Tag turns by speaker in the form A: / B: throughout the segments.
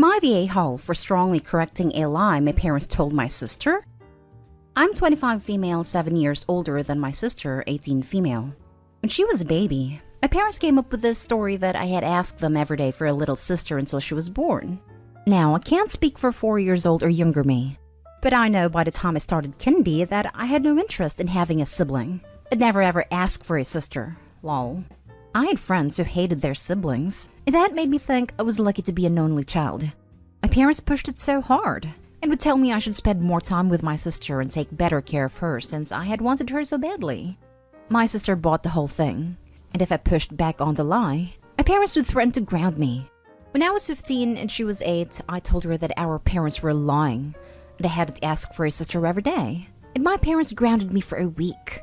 A: Am I the a-hole for strongly correcting a lie my parents told my sister? I'm 25 female, 7 years older than my sister, 18 female. When she was a baby, my parents came up with this story that I had asked them every day for a little sister until she was born. Now, I can't speak for 4 years old or younger me, but I know by the time I started kindy that I had no interest in having a sibling. I'd never ever ask for a sister. Lol. I had friends who hated their siblings, and that made me think I was lucky to be an only child. My parents pushed it so hard, and would tell me I should spend more time with my sister and take better care of her since I had wanted her so badly. My sister bought the whole thing, and if I pushed back on the lie, my parents would threaten to ground me. When I was 15 and she was 8, I told her that our parents were lying, and I had to ask for a sister every day, and my parents grounded me for a week.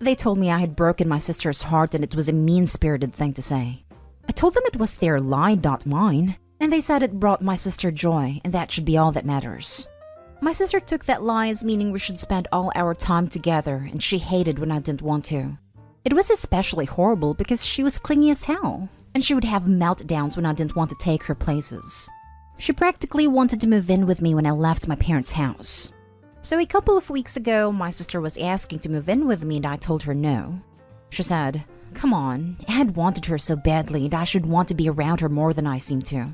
A: They told me I had broken my sister's heart and it was a mean-spirited thing to say. I told them it was their lie, not mine, and they said it brought my sister joy and that should be all that matters. My sister took that lie as meaning we should spend all our time together, and she hated when I didn't want to. It was especially horrible because she was clingy as hell, and she would have meltdowns when I didn't want to take her places. She practically wanted to move in with me when I left my parents' house. So a couple of weeks ago, my sister was asking to move in with me and I told her no. She said, "Come on, I had wanted her so badly and I should want to be around her more than I seem to.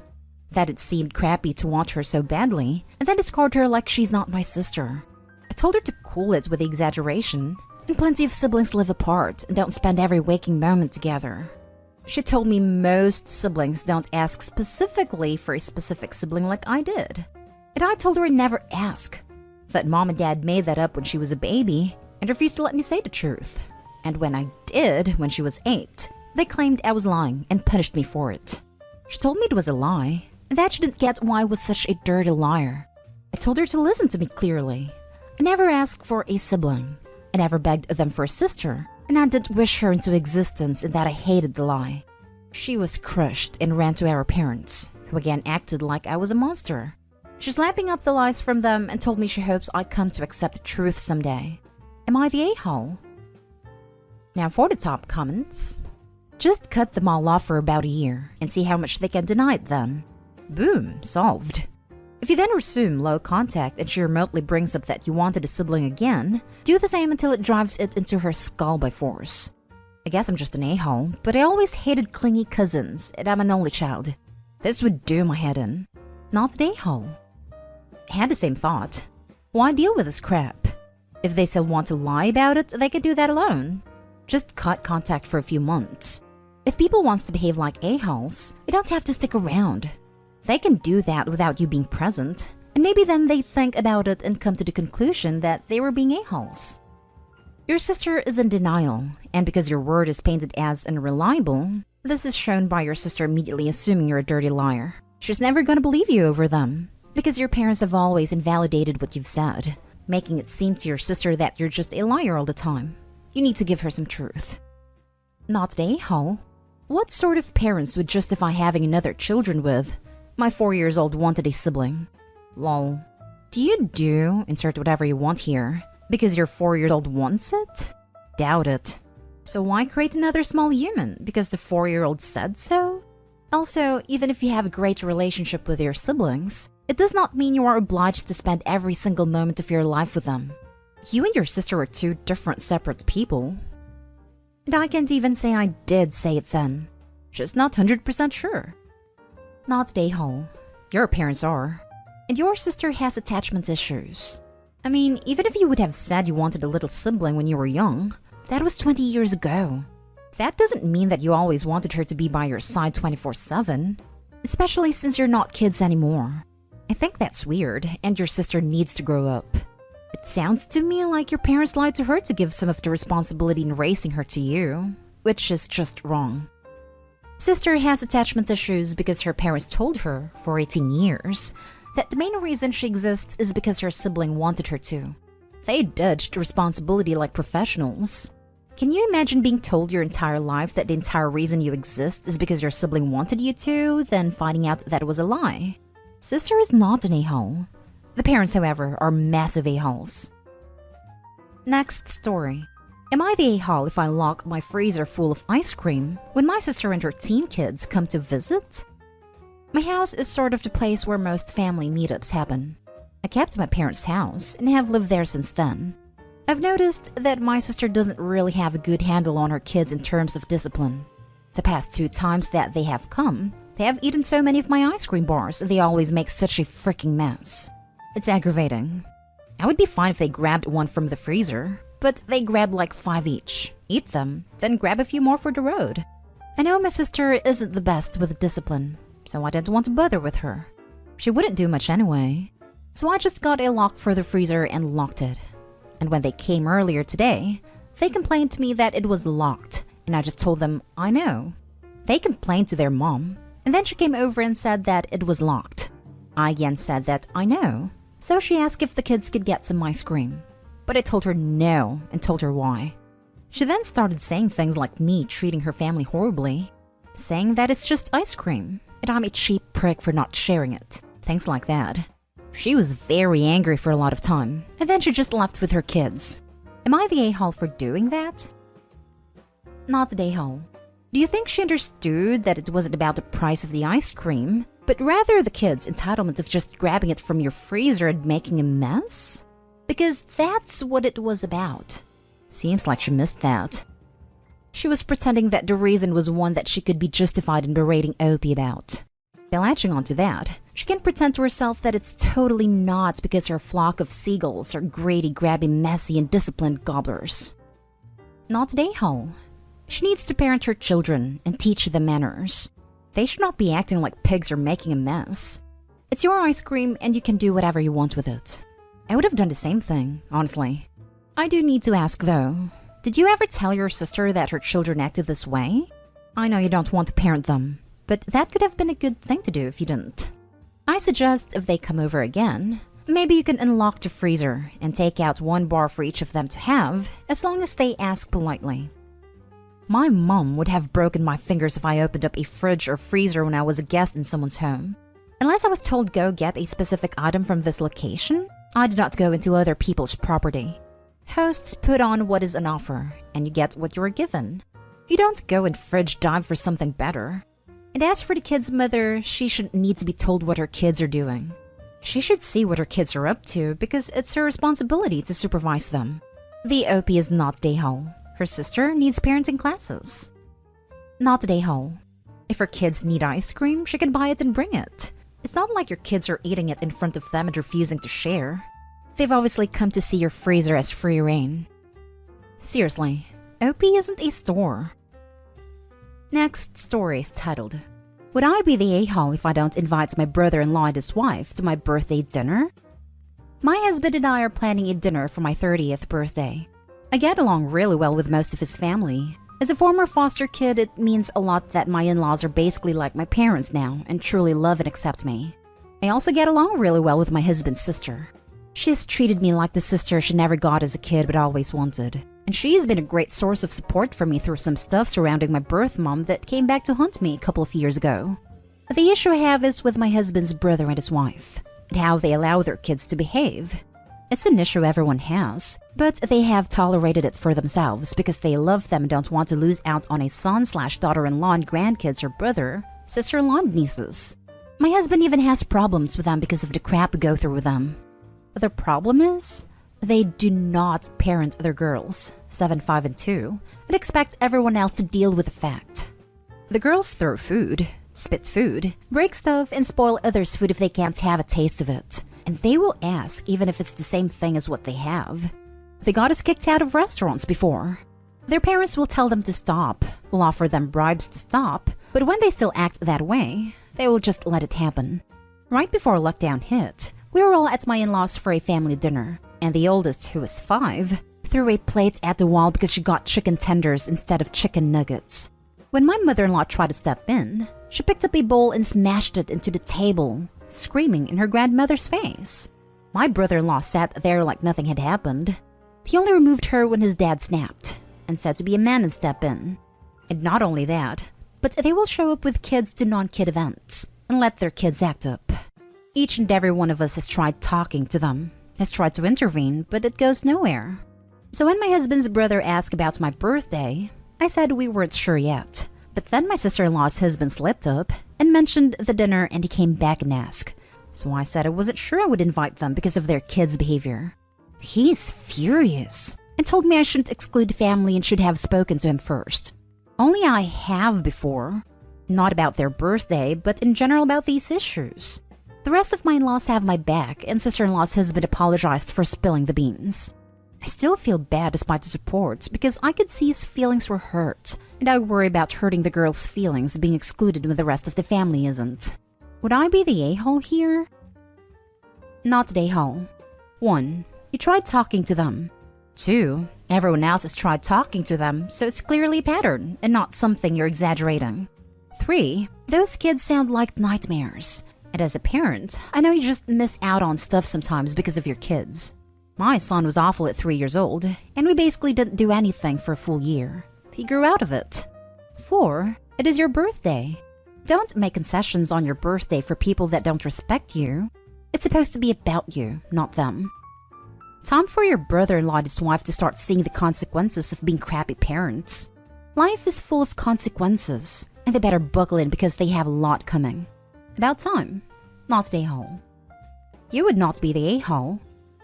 A: That it seemed crappy to want her so badly, and then discard her like she's not my sister." I told her to cool it with the exaggeration, and plenty of siblings live apart and don't spend every waking moment together. She told me most siblings don't ask specifically for a specific sibling like I did. And I told her I'd never ask. That mom and dad made that up when she was a baby and refused to let me say the truth. And when I did, when she was 8, they claimed I was lying and punished me for it. She told me it was a lie, and that she didn't get why I was such a dirty liar. I told her to listen to me clearly. I never asked for a sibling. I never begged them for a sister, and I didn't wish her into existence and that I hated the lie. She was crushed and ran to our parents, who again acted like I was a monster. She's lapping up the lies from them and told me she hopes I come to accept the truth someday. Am I the a-hole? Now for the top comments. Just cut them all off for about a year and see how much they can deny it then. Boom, solved. If you then resume low contact and she remotely brings up that you wanted a sibling again, do the same until it drives it into her skull by force. I guess I'm just an a-hole, but I always hated clingy cousins and I'm an only child. This would do my head in. Not an a-hole. I had the same thought. Why deal with this crap? If they still want to lie about it, they can do that alone. Just cut contact for a few months. If people want to behave like a-holes, you don't have to stick around. They can do that without you being present, and maybe then they think about it and come to the conclusion that they were being a-holes. Your sister is in denial, and because your word is painted as unreliable, this is shown by your sister immediately assuming you're a dirty liar. She's never gonna believe you over them, because your parents have always invalidated what you've said, making it seem to your sister that you're just a liar all the time. You need to give her some truth. Not an a-hole. What sort of parents would justify having another children with? My 4 years old wanted a sibling. Lol. Do you insert whatever you want here because your 4 years old wants it? Doubt it. So why create another small human? Because the 4-year-old said so? Also, even if you have a great relationship with your siblings, it does not mean you are obliged to spend every single moment of your life with them. You and your sister are two different separate people. And I can't even say I did say it then. Just not 100% sure. Not an a-hole. Your parents are. And your sister has attachment issues. I mean, even if you would have said you wanted a little sibling when you were young, that was 20 years ago. That doesn't mean that you always wanted her to be by your side 24/7. Especially since you're not kids anymore. I think that's weird, and your sister needs to grow up. It sounds to me like your parents lied to her to give some of the responsibility in raising her to you, which is just wrong. Sister has attachment issues because her parents told her, for 18 years, that the main reason she exists is because her sibling wanted her to. They dodged responsibility like professionals. Can you imagine being told your entire life that the entire reason you exist is because your sibling wanted you to, then finding out that it was a lie? Sister is not an a-hole. The parents, however, are massive a-holes. Next story. Am I the a-hole if I lock my freezer full of ice cream when my sister and her teen kids come to visit? My house is sort of the place where most family meetups happen. I kept my parents' house and have lived there since then. I've noticed that my sister doesn't really have a good handle on her kids in terms of discipline. The past 2 times that they have come, they have eaten so many of my ice cream bars they always make such a freaking mess. It's aggravating. I would be fine if they grabbed one from the freezer, but they grab like 5 each, eat them, then grab a few more for the road. I know my sister isn't the best with discipline, so I didn't want to bother with her. She wouldn't do much anyway, so I just got a lock for the freezer and locked it. And when they came earlier today, they complained to me that it was locked, and I just told them, I know. They complained to their mom, and then she came over and said that it was locked. I again said that I know, so she asked if the kids could get some ice cream. But I told her no, and told her why. She then started saying things like me treating her family horribly, saying that it's just ice cream, and I'm a cheap prick for not sharing it, things like that. She was very angry for a lot of time, and then she just left with her kids. Am I the a-hole for doing that? Not the a-hole. Do you think she understood that it wasn't about the price of the ice cream, but rather the kids' entitlement of just grabbing it from your freezer and making a mess? Because that's what it was about. Seems like she missed that. She was pretending that the reason was one that she could be justified in berating Opie about. By latching onto that, she can pretend to herself that it's totally not because her flock of seagulls are greedy, grabby, messy, and disciplined gobblers. Not the a-hole. She needs to parent her children and teach them manners. They should not be acting like pigs or making a mess. It's your ice cream and you can do whatever you want with it. I would have done the same thing, honestly. I do need to ask though, did you ever tell your sister that her children acted this way? I know you don't want to parent them, but that could have been a good thing to do if you didn't. I suggest if they come over again, maybe you can unlock the freezer and take out 1 bar for each of them to have, as long as they ask politely. My mom would have broken my fingers if I opened up a fridge or freezer when I was a guest in someone's home. Unless I was told go get a specific item from this location, I did not go into other people's property. Hosts put on what is on offer, and you get what you are given. You don't go and fridge dive for something better. And as for the kid's mother, she shouldn't need to be told what her kids are doing. She should see what her kids are up to because it's her responsibility to supervise them. The OP is not the a-hole. Her sister needs parenting classes. Not the a-hole. If her kids need ice cream, she can buy it and bring it. It's not like your kids are eating it in front of them and refusing to share. They've obviously come to see your freezer as free reign. Seriously, OP isn't a store. Next story is titled, Would I be the a-hole if I don't invite my brother-in-law and his wife to my birthday dinner? My husband and I are planning a dinner for my 30th birthday. I get along really well with most of his family. As a former foster kid, it means a lot that my in-laws are basically like my parents now and truly love and accept me. I also get along really well with my husband's sister. She has treated me like the sister she never got as a kid but always wanted. And she has been a great source of support for me through some stuff surrounding my birth mom that came back to haunt me a couple of years ago. The issue I have is with my husband's brother and his wife, and how they allow their kids to behave. It's an issue everyone has, but they have tolerated it for themselves because they love them and don't want to lose out on a son/daughter-in-law and grandkids or brother, sister-in-law and nieces. My husband even has problems with them because of the crap we go through with them. The problem is, they do not parent their girls, 7, 5, and 2, and expect everyone else to deal with the fact. The girls throw food, spit food, break stuff, and spoil others' food if they can't have a taste of it. And they will ask even if it's the same thing as what they have. They got us kicked out of restaurants before. Their parents will tell them to stop, will offer them bribes to stop, but when they still act that way, they will just let it happen. Right before lockdown hit, we were all at my in-laws for a family dinner, and the oldest, who is 5, threw a plate at the wall because she got chicken tenders instead of chicken nuggets. When my mother-in-law tried to step in, she picked up a bowl and smashed it into the table, screaming in her grandmother's face. My brother-in-law sat there like nothing had happened. He only removed her when his dad snapped, and said to be a man and step in. And not only that, but they will show up with kids to non-kid events, and let their kids act up. Each and every one of us has tried talking to them, has tried to intervene, but it goes nowhere. So when my husband's brother asked about my birthday, I said we weren't sure yet, But then my sister-in-law's husband slipped up and mentioned the dinner, and he came back and asked. So I said I wasn't sure I would invite them because of their kids' behavior. He's furious and told me I shouldn't exclude family and should have spoken to him first. Only I have before. Not about their birthday, but in general about these issues. The rest of my in-laws have my back, and sister-in-law's husband apologized for spilling the beans. I still feel bad despite the support because I could see his feelings were hurt, and I worry about hurting the girl's feelings being excluded when the rest of the family isn't. Would I be the a-hole here? Not the a-hole. 1. You tried talking to them. 2. Everyone else has tried talking to them, so it's clearly a pattern and not something you're exaggerating. 3. Those kids sound like nightmares. And as a parent, I know you just miss out on stuff sometimes because of your kids. My son was awful at 3 years old, and we basically didn't do anything for a full year. He grew out of it. 4. It is your birthday. Don't make concessions on your birthday for people that don't respect you. It's supposed to be about you, not them. Time for your brother-in-law and his wife to start seeing the consequences of being crappy parents. Life is full of consequences, and they better buckle in because they have a lot coming. About time. Not the a-hole. You would not be the a-hole.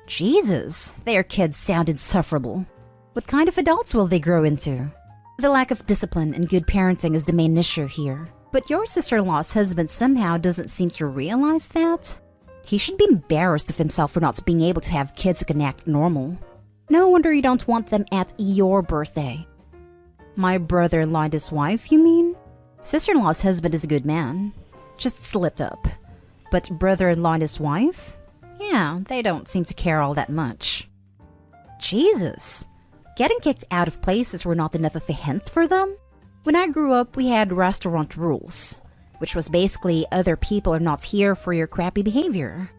A: Jesus, their kids sound insufferable. What kind of adults will they grow into? The lack of discipline and good parenting is the main issue here. But your sister-in-law's husband somehow doesn't seem to realize that. He should be embarrassed of himself for not being able to have kids who can act normal. No wonder you don't want them at your birthday. My brother-in-law and his wife, you mean? Sister-in-law's husband is a good man. Just slipped up. But brother-in-law and his wife? Yeah, they don't seem to care all that much. Jesus! Getting kicked out of places were not enough of a hint for them? When I grew up, we had restaurant rules, which was basically other people are not here for your crappy behavior.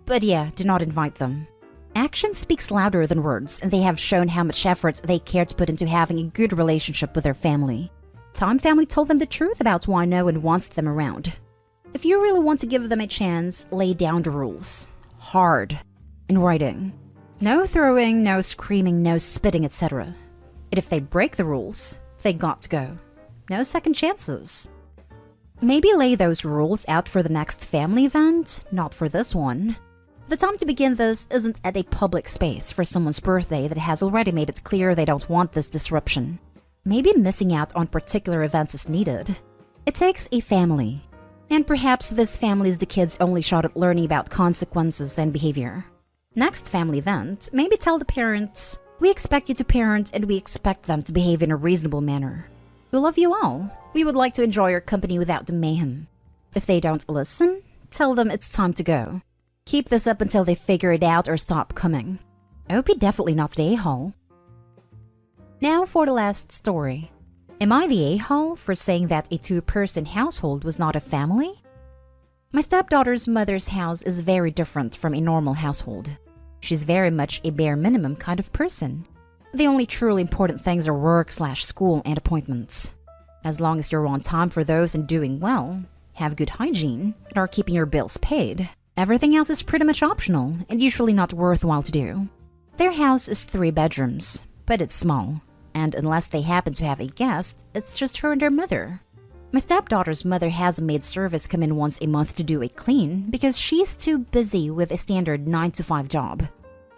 A: But yeah, do not invite them. Action speaks louder than words, and they have shown how much effort they care to put into having a good relationship with their family. Time family told them the truth about why no one wants them around. If you really want to give them a chance, lay down the rules. Hard. In writing. No throwing, no screaming, no spitting, etc. And if they break the rules, they got to go. No second chances. Maybe lay those rules out for the next family event, not for this one. The time to begin this isn't at a public space for someone's birthday that has already made it clear they don't want this disruption. Maybe missing out on particular events is needed. It takes a family. And perhaps this family is the kid's only shot at learning about consequences and behavior. Next family event, maybe tell the parents, we expect you to parent and we expect them to behave in a reasonable manner. We love you all. We would like to enjoy your company without the mayhem. If they don't listen, tell them it's time to go. Keep this up until they figure it out or stop coming. I hope you're definitely not the a-hole. Now for the last story. Am I the a-hole for saying that a 2-person household was not a family? My stepdaughter's mother's house is very different from a normal household. She's very much a bare minimum kind of person. The only truly important things are work/school and appointments. As long as you're on time for those and doing well, have good hygiene, and are keeping your bills paid, everything else is pretty much optional and usually not worthwhile to do. Their house is 3 bedrooms, but it's small, and unless they happen to have a guest, it's just her and her mother. My stepdaughter's mother has a maid service come in once a month to do a clean because she's too busy with a standard 9-to-5 job.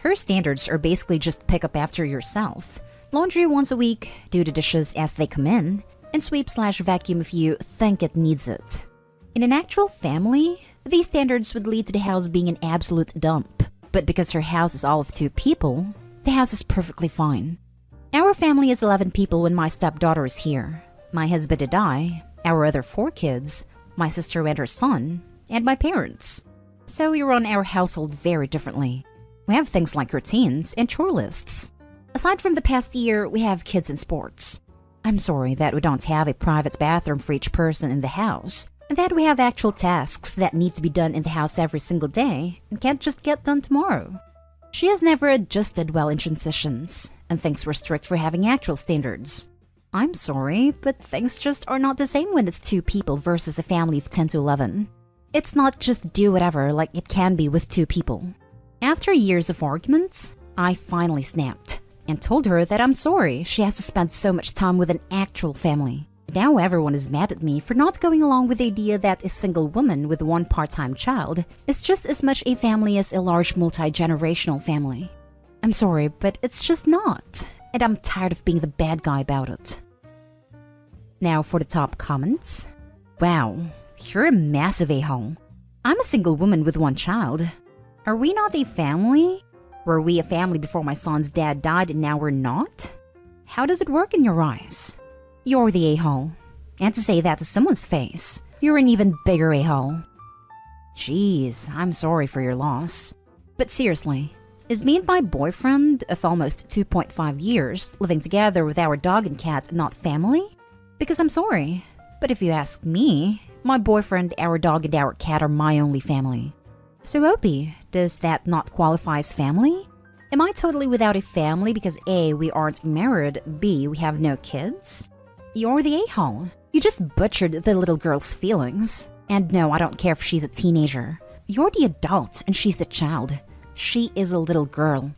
A: Her standards are basically just pick up after yourself, laundry once a week, do the dishes as they come in, and sweep/vacuum if you think it needs it. In an actual family, these standards would lead to the house being an absolute dump, but because her house is all of 2 people, the house is perfectly fine. Our family is 11 people when my stepdaughter is here. My husband and I, our other 4 kids, my sister and her son, and my parents. So we run our household very differently. We have things like routines and chore lists. Aside from the past year, we have kids in sports. I'm sorry that we don't have a private bathroom for each person in the house, and that we have actual tasks that need to be done in the house every single day and can't just get done tomorrow. She has never adjusted well in transitions, and thinks we're strict for having actual standards. I'm sorry, but things just are not the same when it's 2 people versus a family of 10 to 11. It's not just do whatever like it can be with 2 people. After years of arguments, I finally snapped and told her that I'm sorry she has to spend so much time with an actual family. Now everyone is mad at me for not going along with the idea that a single woman with one part-time child is just as much a family as a large multi-generational family. I'm sorry, but it's just not, and I'm tired of being the bad guy about it. Now for the top comments. Wow, you're a massive a-hole. I'm a single woman with one child. Are we not a family? Were we a family before my son's dad died and now we're not? How does it work in your eyes? You're the a-hole. And to say that to someone's face, you're an even bigger a-hole. Jeez, I'm sorry for your loss. But seriously, is me and my boyfriend of almost 2.5 years living together with our dog and cat not family? Because I'm sorry, but if you ask me, my boyfriend, our dog, and our cat are my only family. So Opie, does that not qualify as family? Am I totally without a family because A, we aren't married, B, we have no kids? You're the a-hole. You just butchered the little girl's feelings. And no, I don't care if she's a teenager. You're the adult and she's the child. She is a little girl.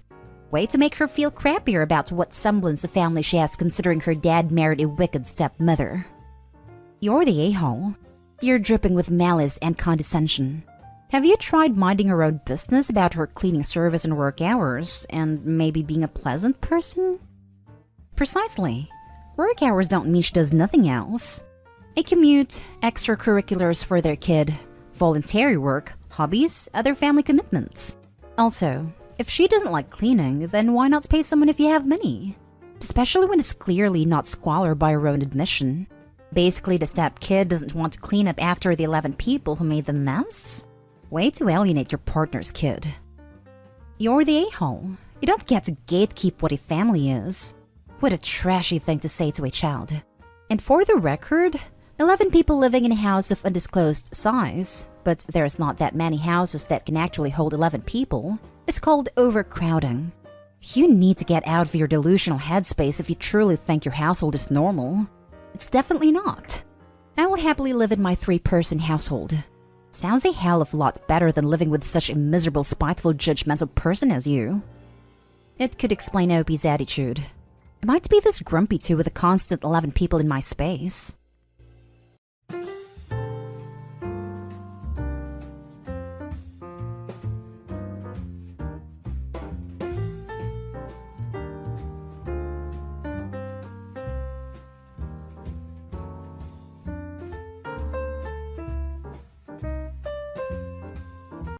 A: Way to make her feel crappier about what semblance of family she has considering her dad married a wicked stepmother. You're the a-hole. You're dripping with malice and condescension. Have you tried minding her own business about her cleaning service and work hours, and maybe being a pleasant person? Precisely. Work hours don't mean she does nothing else. A commute, extracurriculars for their kid, voluntary work, hobbies, other family commitments. Also, if she doesn't like cleaning, then why not pay someone if you have money? Especially when it's clearly not squalor by her own admission. Basically, the step kid doesn't want to clean up after the 11 people who made the mess? Way to alienate your partner's kid. You're the a-hole. You don't get to gatekeep what a family is. What a trashy thing to say to a child. And for the record, 11 people living in a house of undisclosed size, but there's not that many houses that can actually hold 11 people, is called overcrowding. You need to get out of your delusional headspace if you truly think your household is normal. It's definitely not. I will happily live in my 3-person household. Sounds a hell of a lot better than living with such a miserable, spiteful, judgmental person as you. It could explain Opie's attitude. I might be this grumpy too with a constant 11 people in my space.